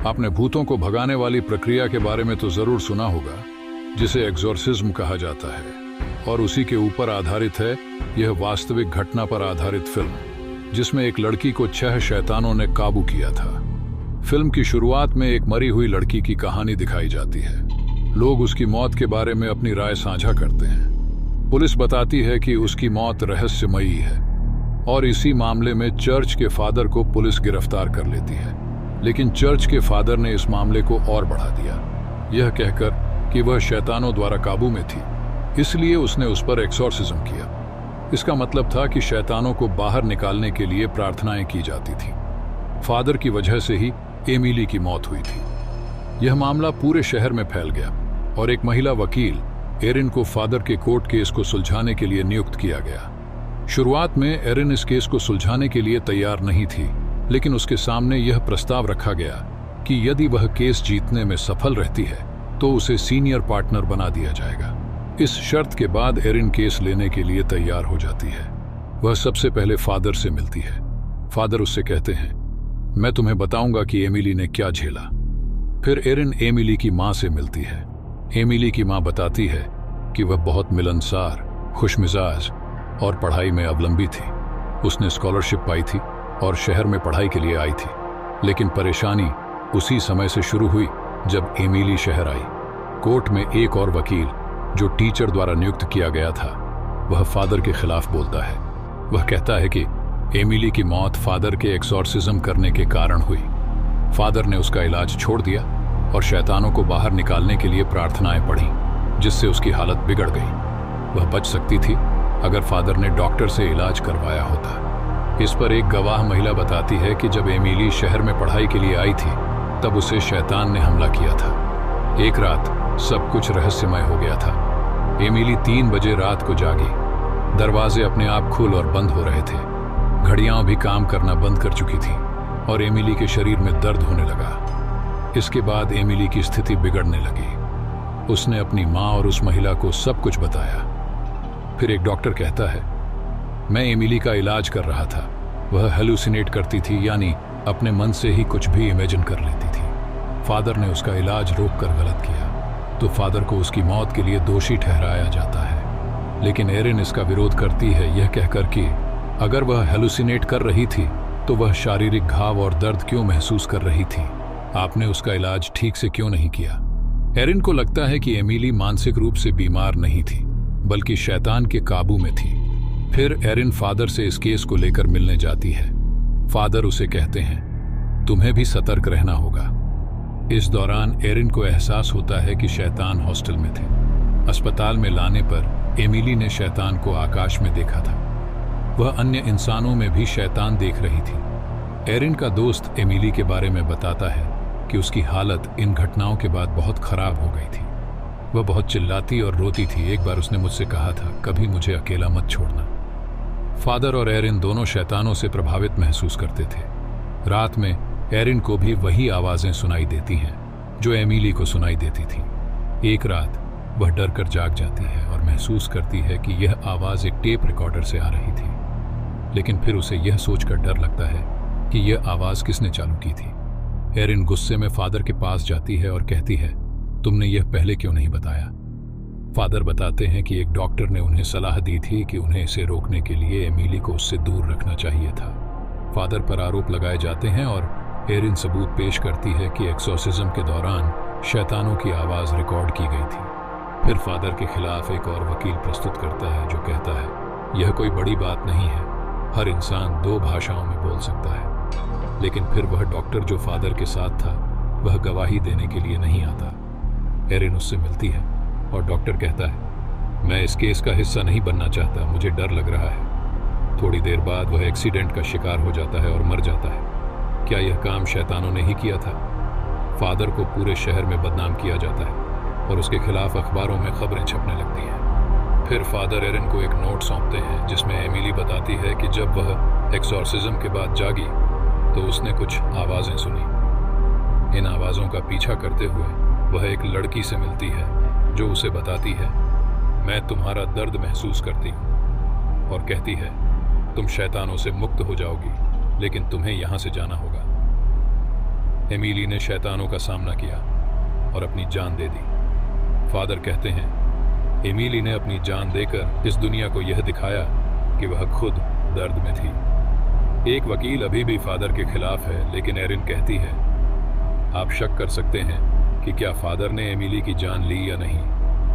आपने भूतों को भगाने वाली प्रक्रिया के बारे में तो जरूर सुना होगा, जिसे एक्सोर्सिज्म कहा जाता है, और उसी के ऊपर आधारित है यह वास्तविक घटना पर आधारित फिल्म, जिसमें एक लड़की को 6 शैतानों ने काबू किया था। फिल्म की शुरुआत में एक मरी हुई लड़की की कहानी दिखाई जाती है। लोग उसकी मौत के बारे में अपनी राय साझा करते हैं। पुलिस बताती है कि उसकी मौत रहस्यमयी है, और इसी मामले में चर्च के फादर को पुलिस गिरफ्तार कर लेती है। लेकिन चर्च के फादर ने इस मामले को और बढ़ा दिया, यह कहकर कि वह शैतानों द्वारा काबू में थी, इसलिए उसने उस पर एक्सोर्सिज्म किया। इसका मतलब था कि शैतानों को बाहर निकालने के लिए प्रार्थनाएं की जाती थी। फादर की वजह से ही एमिली की मौत हुई थी। यह मामला पूरे शहर में फैल गया और एक महिला वकील एरिन को फादर के कोर्ट केस को सुलझाने के लिए नियुक्त किया गया। शुरुआत में एरिन इस केस को सुलझाने के लिए तैयार नहीं थी, लेकिन उसके सामने यह प्रस्ताव रखा गया कि यदि वह केस जीतने में सफल रहती है तो उसे सीनियर पार्टनर बना दिया जाएगा। इस शर्त के बाद एरिन केस लेने के लिए तैयार हो जाती है। वह सबसे पहले फादर से मिलती है। फादर उससे कहते हैं, मैं तुम्हें बताऊंगा कि एमिली ने क्या झेला। फिर एरिन एमिली की माँ से मिलती है। एमिली की माँ बताती है कि वह बहुत मिलनसार, खुशमिजाज और पढ़ाई में अवलंबी थी। उसने स्कॉलरशिप पाई थी और शहर में पढ़ाई के लिए आई थी। लेकिन परेशानी उसी समय से शुरू हुई जब एमिली शहर आई। कोर्ट में एक और वकील, जो टीचर द्वारा नियुक्त किया गया था, वह फादर के खिलाफ बोलता है। वह कहता है कि एमिली की मौत फादर के एक्सोर्सिज्म करने के कारण हुई। फादर ने उसका इलाज छोड़ दिया और शैतानों को बाहर निकालने के लिए प्रार्थनाएं पढ़ी, जिससे उसकी हालत बिगड़ गई। वह बच सकती थी अगर फादर ने डॉक्टर से इलाज करवाया होता। इस पर एक गवाह महिला बताती है कि जब एमिली शहर में पढ़ाई के लिए आई थी, तब उसे शैतान ने हमला किया था। एक रात सब कुछ रहस्यमय हो गया था। एमिली 3 बजे रात को जागी। दरवाजे अपने आप खुल और बंद हो रहे थे। घड़ियां भी काम करना बंद कर चुकी थी और एमिली के शरीर में दर्द होने लगा। इसके बाद एमिली की स्थिति बिगड़ने लगी। उसने अपनी माँ और उस महिला को सब कुछ बताया। फिर एक डॉक्टर कहता है, मैं एमिली का इलाज कर रहा था। वह हेलुसिनेट करती थी, यानी अपने मन से ही कुछ भी इमेजिन कर लेती थी। फादर ने उसका इलाज रोककर गलत किया, तो फादर को उसकी मौत के लिए दोषी ठहराया जाता है। लेकिन एरिन इसका विरोध करती है, यह कहकर कि अगर वह हेलुसिनेट कर रही थी तो वह शारीरिक घाव और दर्द क्यों महसूस कर रही थी? आपने उसका इलाज ठीक से क्यों नहीं किया? एरिन को लगता है कि एमिली मानसिक रूप से बीमार नहीं थी, बल्कि शैतान के काबू में थी। फिर एरिन फादर से इस केस को लेकर मिलने जाती है। फादर उसे कहते हैं, तुम्हें भी सतर्क रहना होगा। इस दौरान एरिन को एहसास होता है कि शैतान हॉस्टल में थे। अस्पताल में लाने पर एमिली ने शैतान को आकाश में देखा था। वह अन्य इंसानों में भी शैतान देख रही थी। एरिन का दोस्त एमिली के बारे में बताता है कि उसकी हालत इन घटनाओं के बाद बहुत खराब हो गई थी। वह बहुत चिल्लाती और रोती थी। एक बार उसने मुझसे कहा था, कभी मुझे अकेला मत छोड़ना। फादर और एरिन दोनों शैतानों से प्रभावित महसूस करते थे। रात में एरिन को भी वही आवाजें सुनाई देती हैं जो एमिली को सुनाई देती थी। एक रात वह डर कर जाग जाती है और महसूस करती है कि यह आवाज एक टेप रिकॉर्डर से आ रही थी। लेकिन फिर उसे यह सोचकर डर लगता है कि यह आवाज किसने चालू की थी। एरिन गुस्से में फादर के पास जाती है और कहती है, तुमने यह पहले क्यों नहीं बताया? फादर बताते हैं कि एक डॉक्टर ने उन्हें सलाह दी थी कि उन्हें इसे रोकने के लिए एमिली को उससे दूर रखना चाहिए था। फादर पर आरोप लगाए जाते हैं और एरिन सबूत पेश करती है कि एक्सोर्सिज्म के दौरान शैतानों की आवाज रिकॉर्ड की गई थी। फिर फादर के खिलाफ एक और वकील प्रस्तुत करता है, जो कहता है, यह कोई बड़ी बात नहीं है, हर इंसान 2 भाषाओं में बोल सकता है। लेकिन फिर वह डॉक्टर जो फादर के साथ था, वह गवाही देने के लिए नहीं आता। एरिन उससे मिलती है और डॉक्टर कहता है, मैं इस केस का हिस्सा नहीं बनना चाहता, मुझे डर लग रहा है। थोड़ी देर बाद वह एक्सीडेंट का शिकार हो जाता है और मर जाता है। क्या यह काम शैतानों ने ही किया था? फादर को पूरे शहर में बदनाम किया जाता है और उसके खिलाफ अखबारों में खबरें छपने लगती हैं। फिर फादर एरिन को एक नोट सौंपते हैं जिसमें एमिली बताती है कि जब वह एक्सोर्सिज्म के बाद जागी तो उसने कुछ आवाज़ें सुनी। इन आवाज़ों का पीछा करते हुए वह एक लड़की से मिलती है जो उसे बताती है, मैं तुम्हारा दर्द महसूस करती हूँ, और कहती है, तुम शैतानों से मुक्त हो जाओगी, लेकिन तुम्हें यहाँ से जाना होगा। एमिली ने शैतानों का सामना किया और अपनी जान दे दी। फादर कहते हैं एमिली ने अपनी जान देकर इस दुनिया को यह दिखाया कि वह खुद दर्द में थी। एक वकील अभी भी फादर के खिलाफ है, लेकिन एरिन कहती है आप शक कर सकते हैं कि क्या फादर ने एमिली की जान ली या नहीं,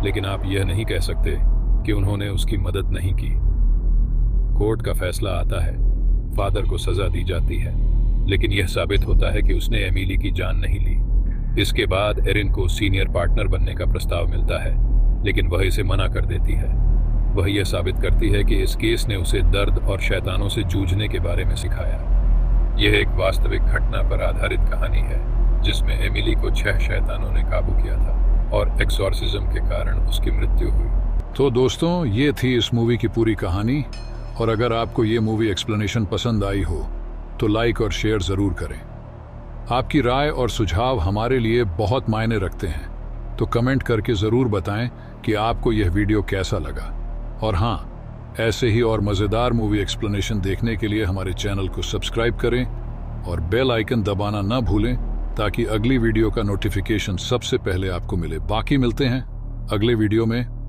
लेकिन आप यह नहीं कह सकते कि उन्होंने उसकी मदद नहीं की। कोर्ट का फैसला आता है, फादर को सजा दी जाती है, लेकिन यह साबित होता है कि उसने एमिली की जान नहीं ली। इसके बाद एरिन को सीनियर पार्टनर बनने का प्रस्ताव मिलता है, लेकिन वह इसे मना कर देती है। वह यह साबित करती है कि इस केस ने उसे दर्द और शैतानों से जूझने के बारे में सिखाया। यह एक वास्तविक घटना पर आधारित कहानी है जिसमें एमिली को 6 शैतानों ने काबू किया था और एक्सॉर्सिज्म के कारण उसकी मृत्यु हुई। तो दोस्तों, ये थी इस मूवी की पूरी कहानी, और अगर आपको ये मूवी एक्सप्लेनेशन पसंद आई हो तो लाइक और शेयर जरूर करें। आपकी राय और सुझाव हमारे लिए बहुत मायने रखते हैं, तो कमेंट करके जरूर बताएं कि आपको यह वीडियो कैसा लगा। और हाँ, ऐसे ही और मज़ेदार मूवी एक्सप्लेनेशन देखने के लिए हमारे चैनल को सब्सक्राइब करें और बेल आइकन दबाना ना भूलें ताकि अगली वीडियो का नोटिफिकेशन सबसे पहले आपको मिले। बाकी मिलते हैं अगले वीडियो में।